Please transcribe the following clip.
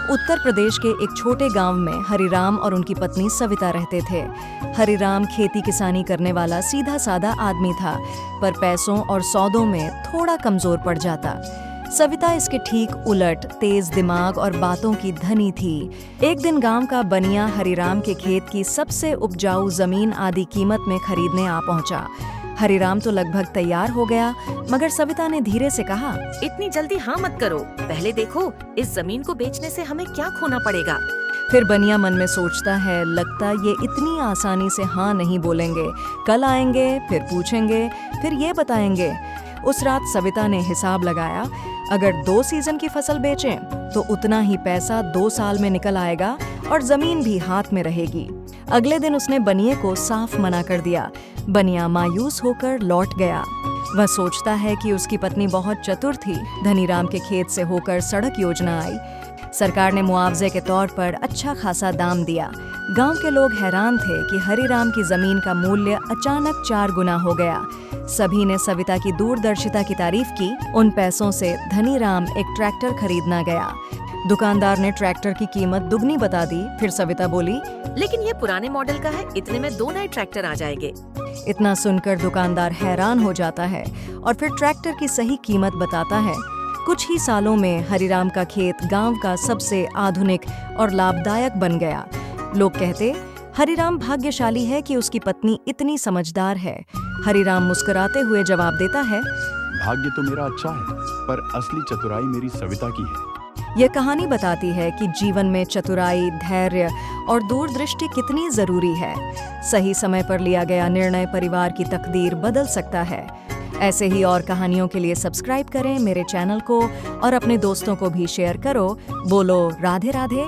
उत्तर प्रदेश के एक छोटे गांव में हरिराम और उनकी पत्नी सविता रहते थे। हरिराम खेती किसानी करने वाला सीधा साधा आदमी था, पर पैसों और सौदों में थोड़ा कमजोर पड़ जाता। सविता इसके ठीक उलट तेज दिमाग और बातों की धनी थी। एक दिन गांव का बनिया हरिराम के खेत की सबसे उपजाऊ जमीन आधी कीमत में खरीदने आ पहुंचा। हरिराम तो लगभग तैयार हो गया, मगर सविता ने धीरे से कहा, इतनी जल्दी हाँ मत करो, पहले देखो इस जमीन को बेचने से हमें क्या खोना पड़ेगा। फिर बनिया मन में सोचता है, लगता ये इतनी आसानी से हाँ नहीं बोलेंगे, कल आएंगे, फिर पूछेंगे, फिर ये बताएंगे। उस रात सविता ने हिसाब लगाया, अगर 2 सीजन की फसल बेचें तो उतना ही पैसा 2 साल में निकल आएगा और जमीन भी हाथ में रहेगी। अगले दिन उसने बनिए को साफ मना कर दिया। बनिया मायूस होकर लौट गया। वह सोचता है कि उसकी पत्नी बहुत चतुर थी। धनीराम के खेत से होकर सड़क योजना आई। सरकार ने मुआवजे के तौर पर अच्छा खासा दाम दिया। गांव के लोग हैरान थे कि हरिराम की जमीन का मूल्य अचानक 4 गुना हो गया। सभी ने सविता की दूरदर्शिता की तारीफ की। उन पैसों से धनीराम एक ट्रैक्टर खरीदना गया। दुकानदार ने ट्रैक्टर की कीमत दुगनी बता दी। फिर सविता बोली, लेकिन ये पुराने मॉडल का है, इतने में 2 नए ट्रैक्टर आ जाएंगे। इतना सुनकर दुकानदार हैरान हो जाता है और फिर ट्रैक्टर की सही कीमत बताता है। कुछ ही सालों में हरिराम का खेत गांव का सबसे आधुनिक और लाभदायक बन गया। लोग कहते, हरिराम भाग्यशाली है कि उसकी पत्नी इतनी समझदार है। हरिराम मुस्कुराते हुए जवाब देता है, भाग्य तो मेरा अच्छा है, पर असली चतुराई मेरी सविता की है। यह कहानी बताती है कि जीवन में चतुराई, धैर्य और दूरदृष्टि कितनी जरूरी है। सही समय पर लिया गया निर्णय परिवार की तकदीर बदल सकता है। ऐसे ही और कहानियों के लिए सब्सक्राइब करें मेरे चैनल को और अपने दोस्तों को भी शेयर करो। बोलो राधे राधे।